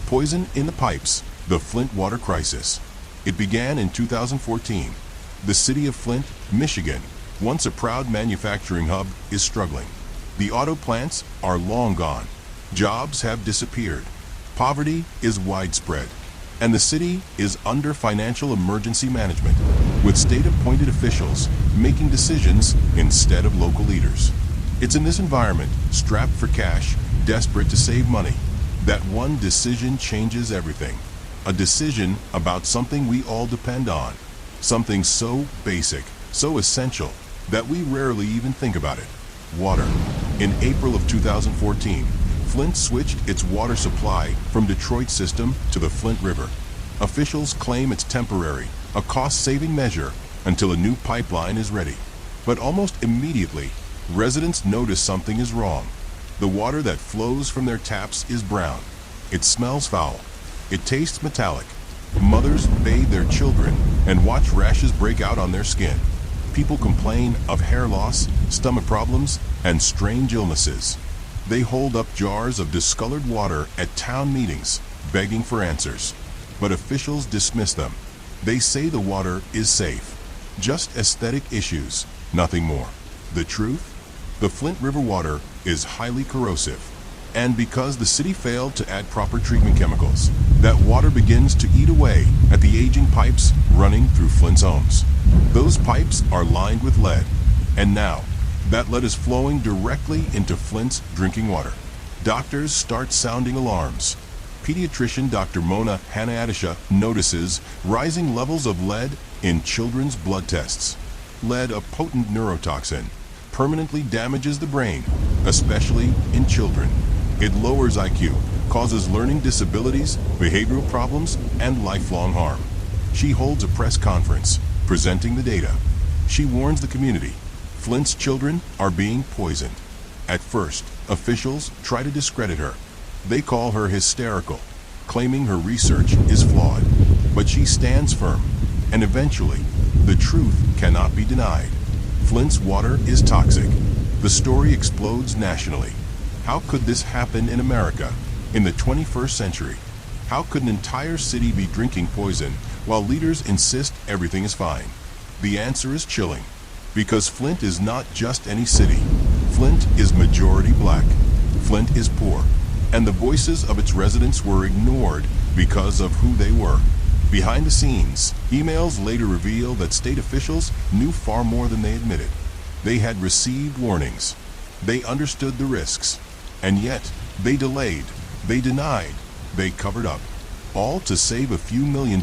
Poison in the pipes, the Flint Water Crisis. It began in 2014. The city of Flint, Michigan, once a proud manufacturing hub, is struggling. The auto plants are long gone. Jobs have disappeared. Poverty is widespread. And the city is under financial emergency management, with state-appointed officials making decisions instead of local leaders. It's in this environment, strapped for cash, desperate to save money, that one decision changes everything. A decision about something we all depend on. Something so basic, so essential, that we rarely even think about it. Water. In April of 2014, Flint switched its water supply from Detroit's system to the Flint River. Officials claim it's temporary, a cost-saving measure, until a new pipeline is ready. But almost immediately, residents notice something is wrong. The water that flows from their taps is brown. It smells foul. It tastes metallic. Mothers bathe their children and watch rashes break out on their skin. People complain of hair loss, stomach problems, and strange illnesses. They hold up jars of discolored water at town meetings, begging for answers. But officials dismiss them. They say the water is safe. Just aesthetic issues, nothing more. The truth? The Flint River water is highly corrosive. And because the city failed to add proper treatment chemicals, that water begins to eat away at the aging pipes running through Flint's homes. Those pipes are lined with lead. And now, that lead is flowing directly into Flint's drinking water. Doctors start sounding alarms. Pediatrician Dr. Mona Hanayadisha notices rising levels of lead in children's blood tests. Lead, a potent neurotoxin, permanently damages the brain, especially in children. It lowers IQ, causes learning disabilities, behavioral problems, and lifelong harm. She holds a press conference, presenting the data. She warns the community. Flint's children are being poisoned. At first, officials try to discredit her. They call her hysterical, claiming her research is flawed. But she stands firm, and eventually, the truth cannot be denied. Flint's water is toxic. The story explodes nationally. How could this happen in America in the 21st century? How could an entire city be drinking poison while leaders insist everything is fine? The answer is chilling. Because Flint is not just any city. Flint is majority black. Flint is poor. And the voices of its residents were ignored because of who they were. Behind the scenes, emails later reveal that state officials knew far more than they admitted. They had received warnings. They understood the risks. And yet, they delayed, they denied, they covered up. All to save a few $1 million.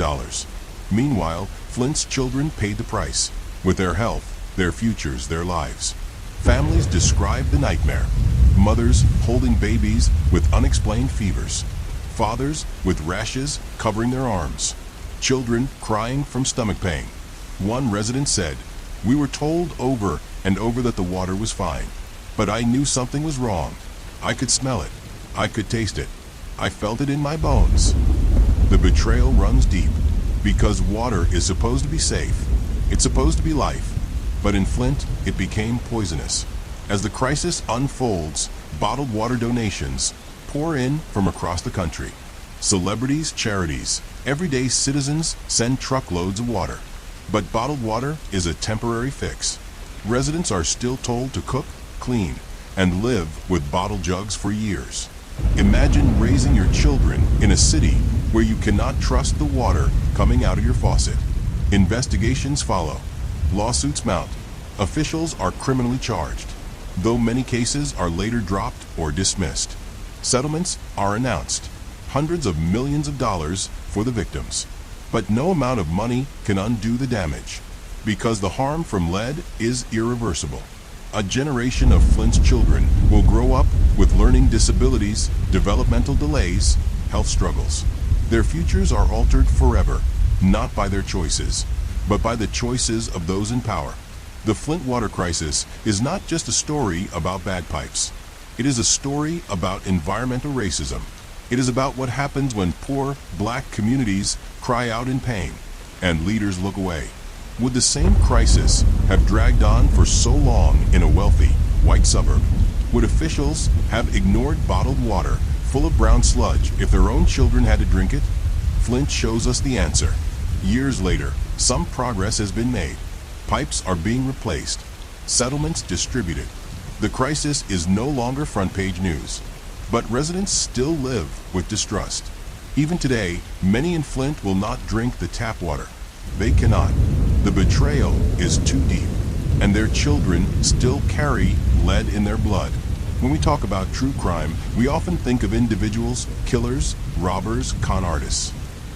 Meanwhile, Flint's children paid the price. With their health, their futures, their lives. Families describe the nightmare. Mothers holding babies with unexplained fevers. Fathers with rashes covering their arms. Children crying from stomach pain. One resident said, "We were told over and over that the water was fine, but I knew something was wrong. I could smell it. I could taste it. I felt it in my bones." The betrayal runs deep, because water is supposed to be safe. It's supposed to be life. But in Flint, it became poisonous. As the crisis unfolds, bottled water donations pour in from across the country. Celebrities, charities, everyday citizens send truckloads of water. But bottled water is a temporary fix. Residents are still told to cook, clean, and live with bottled jugs for years. Imagine raising your children in a city where you cannot trust the water coming out of your faucet. Investigations follow. Lawsuits mount. Officials are criminally charged, though many cases are later dropped or dismissed. Settlements are announced. Hundreds of millions of dollars for the victims. But no amount of money can undo the damage, because the harm from lead is irreversible. A generation of Flint's children will grow up with learning disabilities, developmental delays, health struggles. Their futures are altered forever, not by their choices, but by the choices of those in power. The Flint Water Crisis is not just a story about bagpipes. It is a story about environmental racism. It is about what happens when poor, black communities cry out in pain, and leaders look away. Would the same crisis have dragged on for so long in a wealthy, white suburb? Would officials have ignored bottled water full of brown sludge if their own children had to drink it? Flint shows us the answer. Years later, some progress has been made. Pipes are being replaced, settlements distributed. The crisis is no longer front-page news, but residents still live with distrust. Even today, many in Flint will not drink the tap water. They cannot. The betrayal is too deep, and their children still carry lead in their blood. When we talk about true crime, we often think of individuals, killers, robbers, con artists.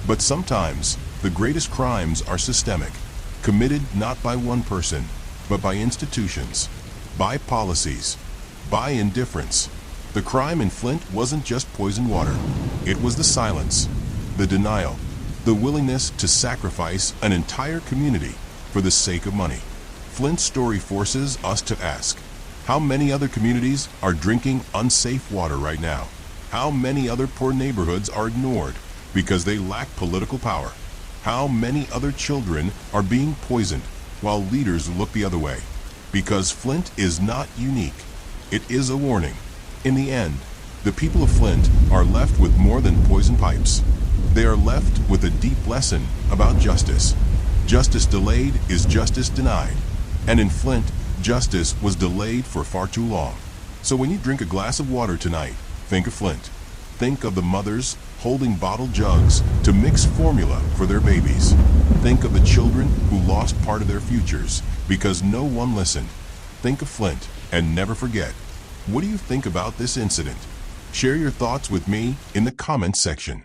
But sometimes, the greatest crimes are systemic, committed not by one person, but by institutions, by policies, by indifference. The crime in Flint wasn't just poisoned water. It was the silence, the denial, the willingness to sacrifice an entire community for the sake of money. Flint's story forces us to ask, how many other communities are drinking unsafe water right now? How many other poor neighborhoods are ignored because they lack political power? How many other children are being poisoned while leaders look the other way? Because Flint is not unique. It is a warning. In the end, the people of Flint are left with more than poison pipes. They are left with a deep lesson about justice. Justice delayed is justice denied. And in Flint, justice was delayed for far too long. So when you drink a glass of water tonight, think of Flint. Think of the mothers holding bottled jugs to mix formula for their babies. Think of the children who lost part of their futures because no one listened. Think of Flint and never forget. What do you think about this incident? Share your thoughts with me in the comments section.